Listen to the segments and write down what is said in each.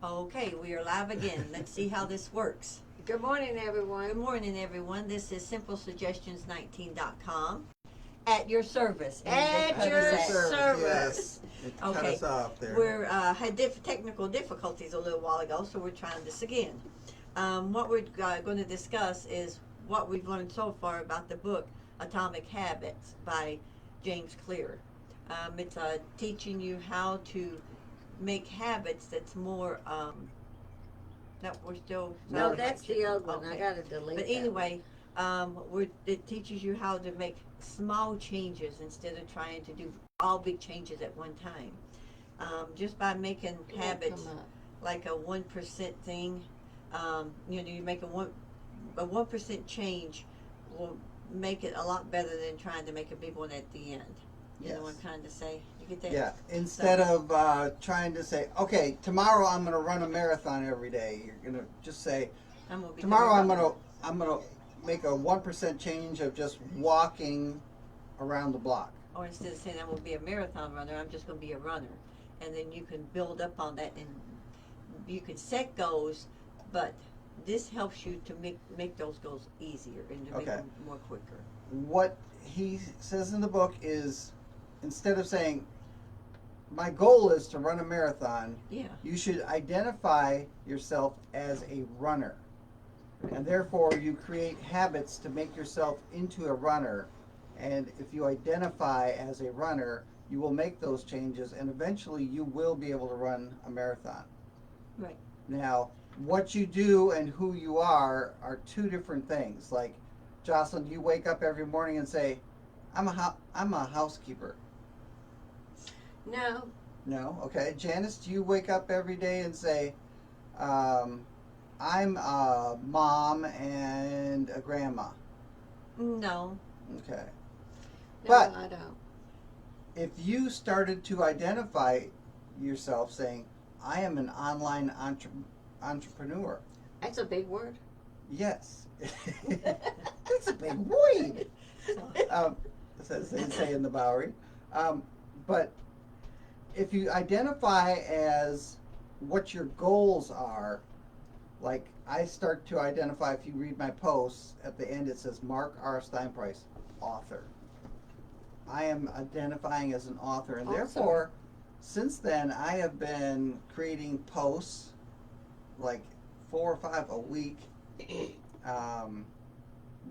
Okay, we are live again. Let's see how this works. Good morning, everyone. Good morning, everyone. This is simplesuggestions19.com at your service. At your service. Yes. It cut Okay, us off there. we're had technical difficulties a little while ago, so we're trying this again. What we're going to discuss is what we've learned so far about the book Atomic Habits by James Clear. It's teaching you how to make habits that's more that we're still No, that's the old one. I Okay. gotta delete But that anyway, it teaches you how to make small changes instead of trying to do all big changes at one time. Just by making one. habits Come up. like a 1% thing, you make a 1% change will make it a lot better than trying to make a big one at the end. You know what I'm Yes. trying to say? You get that? Yeah. Instead of trying to say, okay, tomorrow I'm going to run a marathon every day. You're going to just say, I'm gonna be tomorrow I'm going to make a 1% change of just walking around the block. Or instead of saying I'm going to be a marathon runner, I'm just going to be a runner. And then you can build up on that, and you can set goals, but this helps you to make those goals easier and to make Okay. them more quicker. What he says in the book is, instead of saying, my goal is to run a marathon, Yeah. you should identify yourself as a runner. And therefore, you create habits to make yourself into a runner. And if you identify as a runner, you will make those changes, and eventually you will be able to run a marathon. Right. Now, what you do and who you are two different things. Like, Jocelyn, do you wake up every morning and say, I'm a housekeeper? No, No? Okay. Janice, do you wake up every day and say, I'm a mom and a grandma? No. Okay. no, But- I don't. If you started to identify yourself saying, I am an online entrepreneur. That's a big word. Yes. It's a big word. As they say in the Bowery. But if you identify as what your goals are, like I start to identify, if you read my posts, at the end it says Mark R. Steinprice, author. I am identifying as an author, and Awesome. therefore, since then, I have been creating posts, like 4 or 5 a week,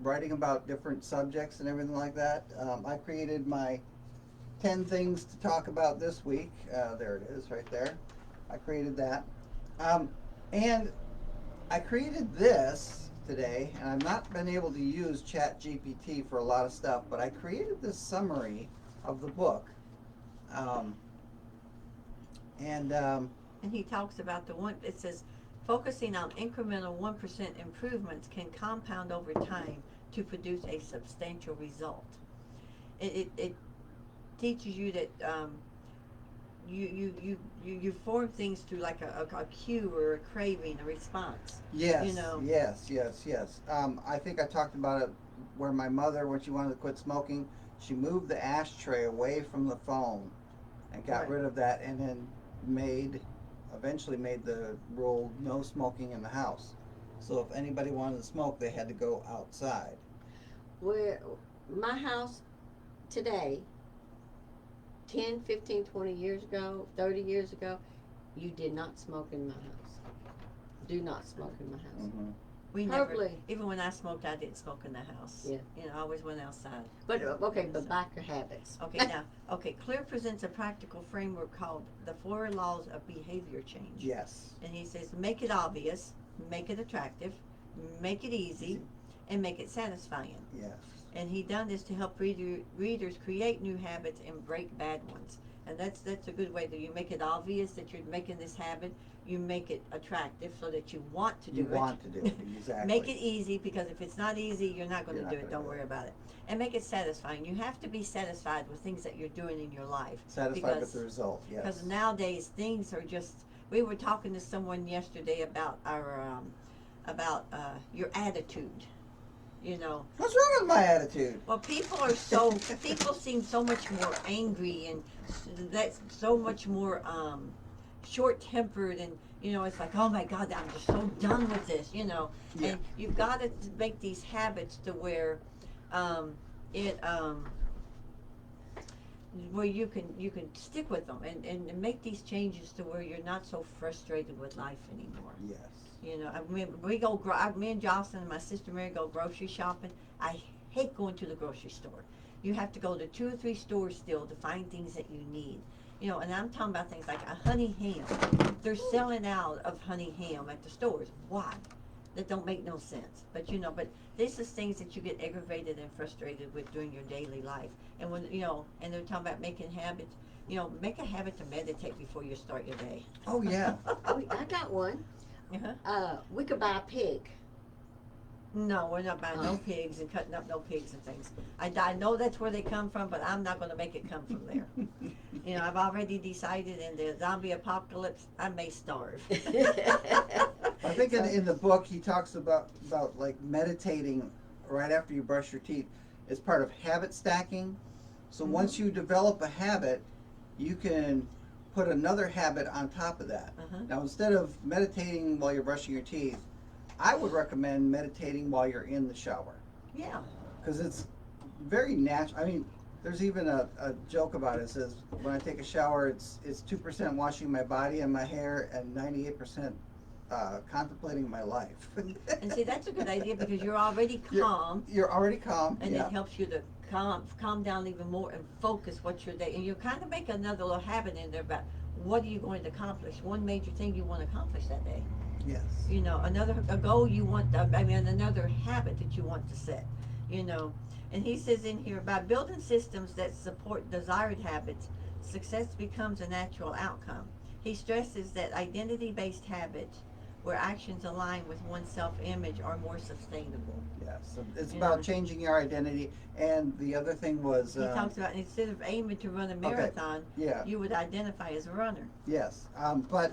writing about different subjects and everything like that. I created my 10 things to talk about this week. There it is, right there. I created that. And I created this today, and I've not been able to use ChatGPT for a lot of stuff, but I created this summary of the book. And he talks about it says, focusing on incremental 1% improvements can compound over time to produce a substantial result. It teaches you that you form things through like a cue or a craving, a response. Yes, You know. yes. I think I talked about it where my mother, when she wanted to quit smoking, she moved the ashtray away from the phone and got Right. rid of that, and then eventually made the rule no smoking in the house. So if anybody wanted to smoke, they had to go outside. Where my house today, 10, 15, 20 years ago, 30 years ago, you did not smoke in my house. Do not smoke in my house. Mm-hmm. We never, Probably. even when I smoked, I didn't smoke in the house. Yeah. I always went outside. But Yeah. okay, but back to habits. Okay, Clear presents a practical framework called the 4 Laws of Behavior Change. Yes. And he says, make it obvious, make it attractive, make it easy, and make it satisfying. Yes. And he done this to help readers create new habits and break bad ones. And that's a good way that you make it obvious that you're making this habit. You make it attractive so that you want to do You it. want to do it, exactly. Make it easy, because if it's not easy, you're not going to You're do not it. gonna Don't do worry it. about it. And make it satisfying. You have to be satisfied with things that you're doing in your life. Satisfied with the result, yes. Because nowadays things are just. We were talking to someone yesterday about your attitude. What's wrong with my attitude? Well, people seem so much more angry, and that's so much more short-tempered, and it's like, oh my God, I'm just so done with this, Yeah. And you've got to make these habits to where it where you can stick with them, and make these changes to where you're not so frustrated with life anymore. Yes. Me and Jocelyn and my sister Mary go grocery shopping. I hate going to the grocery store. You have to go to 2 or 3 stores still to find things that you need. And I'm talking about things like a honey ham. They're selling out of honey ham at the stores. Why? That don't make no sense. But this is things that you get aggravated and frustrated with during your daily life. And when and they're talking about making habits. Make a habit to meditate before you start your day. Oh yeah. I got one. We could buy a pig. No, we're not buying no pigs and cutting up no pigs and things. I know that's where they come from, but I'm not going to make it come from there. I've already decided in the zombie apocalypse, I may starve. I think in the book he talks about like meditating right after you brush your teeth. It's part of habit stacking. So once you develop a habit, you can put another habit on top of that. Now instead of meditating while you're brushing your teeth, I would recommend meditating while you're in the shower. Yeah. Because it's very natural. I mean, there's even a joke about it. It says, when I take a shower, it's 2% washing my body and my hair and 98% contemplating my life. And see, that's a good idea because you're already calm. You're already calm. And it helps you to calm down even more and focus what your day. And you kind of make another little habit in there about what are you going to accomplish. One major thing you want to accomplish that day. Yes. A goal you want, another habit that you want to set, And he says in here, by building systems that support desired habits, success becomes a natural outcome. He stresses that identity-based habits, where actions align with one's self-image, are more sustainable. Yes. So it's about changing your identity. And the other thing was... He talks about instead of aiming to run a marathon, you would identify as a runner. Yes. But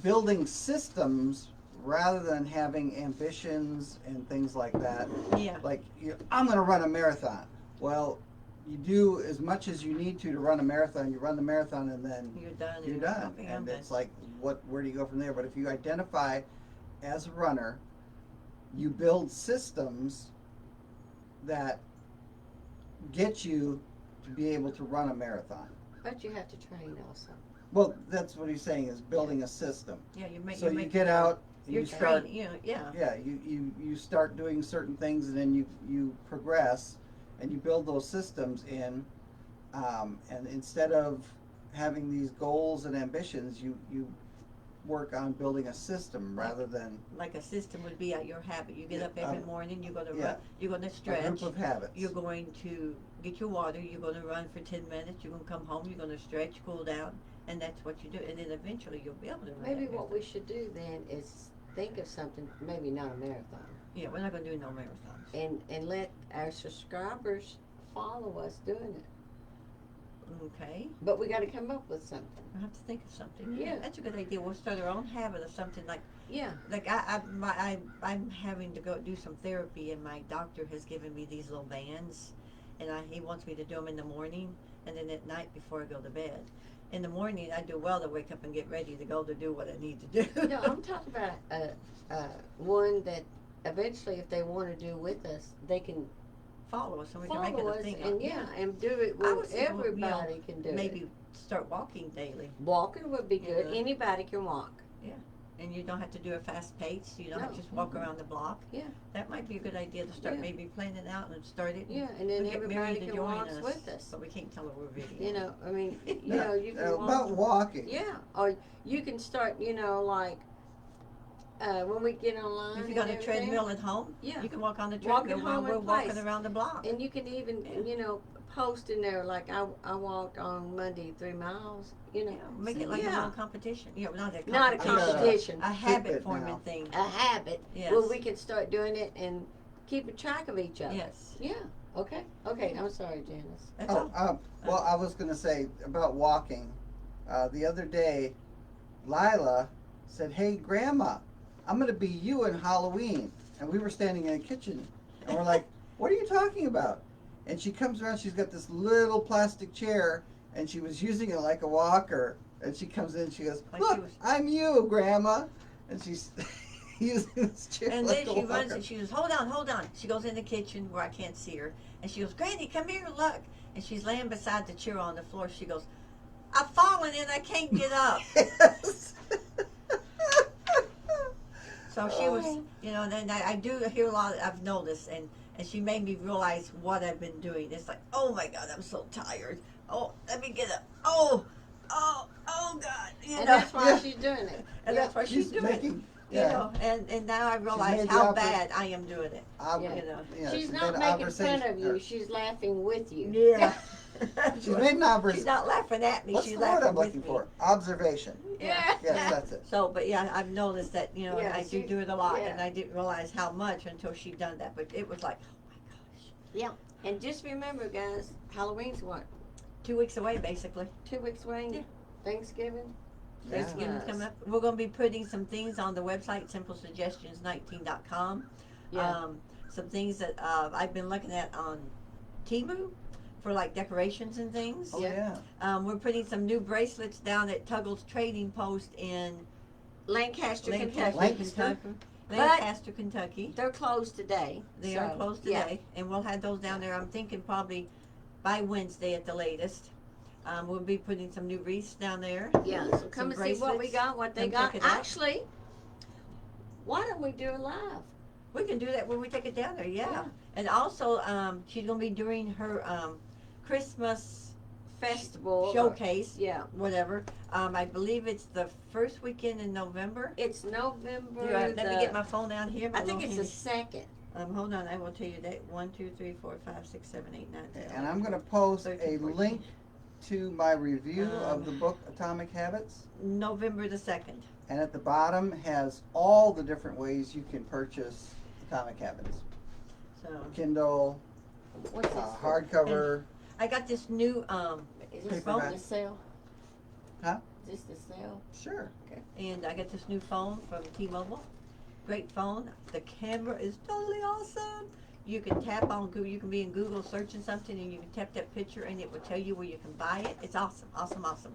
building systems rather than having ambitions and things like that. Yeah. Like, I'm going to run a marathon. Well, you do as much as you need to run a marathon. You run the marathon and then you're done. You're done. And it's like, where do you go from there? But if you identify as a runner, you build systems that get you to be able to run a marathon. But you have to train also. Well, that's what he's saying, is building a system. Yeah, you get out, and you start. Yeah, you start doing certain things, and then you progress, and you build those systems in, and instead of having these goals and ambitions, you work on building a system rather than. Like a system would be your habit. You get up every morning. You're going to run. You're going to A stretch. group of habits. You're going to get your water. You're going to run for 10 minutes. You're going to come home. You're going to stretch, cool down. And that's what you do, and then eventually you'll be able to run. Maybe what we should do then is think of something, maybe not a marathon. Yeah, we're not going to do no marathons. And let our subscribers follow us doing it. Okay. But we got to come up with something. I have to think of something. Yeah. That's a good idea. We'll start our own habit of something like. Yeah. Like I'm having to go do some therapy, and my doctor has given me these little bands, and he wants me to do them in the morning and then at night before I go to bed. In the morning, I do well to wake up and get ready to go to do what I need to do. No, I'm talking about one that eventually, if they want to do with us, they can follow us, and we can make it follow a us thing. and do it I where was thinking, everybody can do it. Maybe start walking daily. Walking would be good. Yeah. Anybody can walk. And you don't have to do a fast pace. You don't have to just walk around the block. Yeah. That might be a good idea to start maybe planning out and start it. Yeah, and then We'll get Mary everybody to can join walk us, with us. but we can't tell her we're videoing. You know, I mean, you know, you can about walking. Yeah, or you can start, you know, like when we get online. If you got a and everything, treadmill at home, Yeah. you can walk on the Walk treadmill at while home we're in walking place. around the block. And you can even, you know, post in there like I walked on Monday 3 miles. You know, Make it like a little competition. Not a competition. Not a competition. A habit Fitbit forming now. thing. A habit. Yes. Well, we can start doing it and keeping track of each other. Yes. Yeah. Okay. Okay. I'm sorry, Janice. That's Oh, all. well, I was going to say about walking. The other day, Lila said, "Hey, Grandma, I'm going to be you in Halloween." And we were standing in the kitchen, and we're like, "What are you talking about?" And she comes around. She's got this little plastic chair, and she was using it like a walker. And she comes in, she goes, Like look, she was- I'm you, Grandma. And she's using this chair And like then a she runs walker. and she goes, hold on. She goes in the kitchen where I can't see her. And she goes, Granny, come here, look. And she's laying beside the chair on the floor. She goes, I've fallen and I can't get up. Yes. So she was, you know, and then I do hear a lot, I've noticed, and she made me realize what I've been doing. It's like, oh my God, I'm so tired. Oh, let me get up. Oh God. You And know, that's why she's doing it. and that's why she's doing it. making, You know, and now I realize made the how offer- bad I am doing it. Yeah. You know. Yeah, She's made not an making fun conversation- of you. She's laughing with you. Yeah. She's made an She's observation. not laughing at me. What's she's the word laughing I'm with looking me. for? Observation. Yeah. Yes, that's it. So, but yeah, I've noticed that, you know, Yeah, I she- do it a lot, yeah. and I didn't realize how much until she done that. But it was like, oh my gosh, And just remember, guys, Halloween's what? 2 weeks away basically. 2 weeks away? Yeah. Thanksgiving? Yeah. Thanksgiving's coming up. We're going to be putting some things on the website, simplesuggestions19.com. Yeah. Some things that I've been looking at on Temu for like decorations and things. Oh, Yeah. yeah. We're putting some new bracelets down at Tuggle's Trading Post in Lancaster, Lancaster, Kentucky. Kentucky. But- Lancaster, Kentucky. They're closed today. They so, are closed yeah. today, and we'll have those down there. I'm thinking probably by Wednesday at the latest. We'll be putting some new wreaths down there. Yeah, so come Some and see what we bracelets. got, what they Come got. check it out. Actually, why don't we do it live? We can do that when we take it down there, yeah. Yeah. And also, she's gonna be doing her Christmas Festival. showcase, Yeah. whatever. I believe it's the first weekend in November. It's November. Let me get my phone out here. I think it's the second. Hold on, I will tell you that. 1, 2, 3, 4, 5, 6, 7, 8, 9, 10. And I'm going to post 13, a 14. link to my review of the book Atomic Habits. November the 2nd. And at the bottom has all the different ways you can purchase Atomic Habits. So Kindle, What's this? hardcover. I got this new Is this paperback. phone to sell? Huh? Is this to sell? Sure. and I got this new phone from T-Mobile. Great phone. The camera is totally awesome. You can tap on Google. You can be in Google searching something, and you can tap that picture, and it will tell you where you can buy it. It's awesome, awesome, awesome.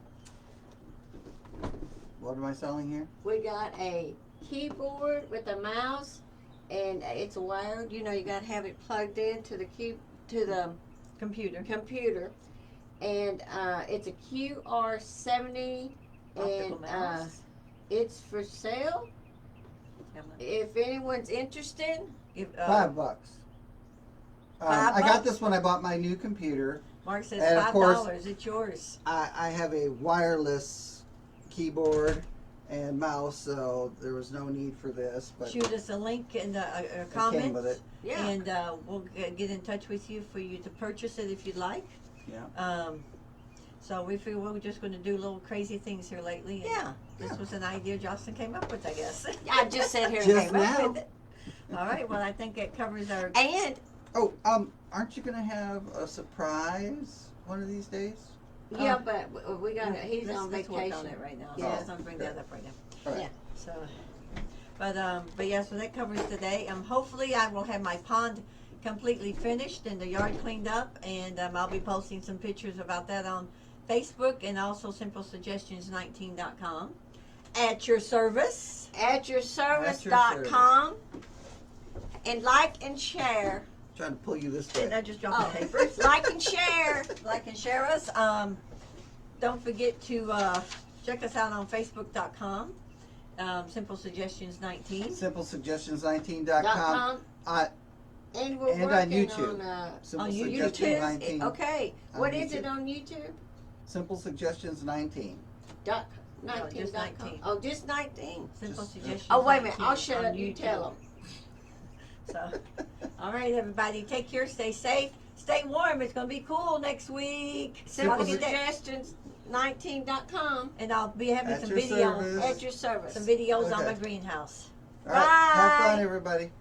What am I selling here? We got a keyboard with a mouse, and it's wired. You know, you got to have it plugged into the Computer. computer, and it's a QR70, Optical and mouse. it's for sale. If anyone's interested, If, $5. I got this when I bought my new computer. Mark says And of $5. course- It's yours. I have a wireless keyboard and mouse, so there was no need for this. But Shoot us a link in the it comments, came with it. yeah. and we'll get in touch with you for you to purchase it if you'd like. Yeah. So we figure we're just going to do little crazy things here lately. And Yeah. This was an idea Jocelyn came up with, I guess. I just sat here and Just came up now. with it. All right. Well, I think it covers our. And Oh, aren't you gonna have a surprise one of these days? yeah, but we got he's let's, on let's vacation. work on it right now. Yeah. So let's not bring that up right now. All right. Yeah. So, but yeah. So that covers today. Hopefully I will have my pond completely finished and the yard cleaned up, and I'll be posting some pictures about that on Facebook and also simplesuggestions19.com. At your service. Atyourservice.com, and like and share. Trying to pull you this Didn't I way. just drop the Oh, papers? like and share. Like and share us. Don't forget to check us out on Facebook.com. Simple Suggestions 19. SimpleSuggestions19.com. And we're And on working YouTube. on Simple On YouTube. Suggestions 19. okay. On What is YouTube. it on YouTube? Simple Suggestions 19. Dot No, just 19.com. 19. Oh, just 19. Simple Just- Suggestions Oh, wait a minute. 19 I'll shut on up. You YouTube. tell them. So, all right, everybody, take care, stay safe, stay warm. It's going to be cool next week. Simple Have a good day. Simplesuggestions19.com. And I'll be having At some your videos, service. At your service. some videos on Okay. my greenhouse. All right. Have Bye. fun, everybody.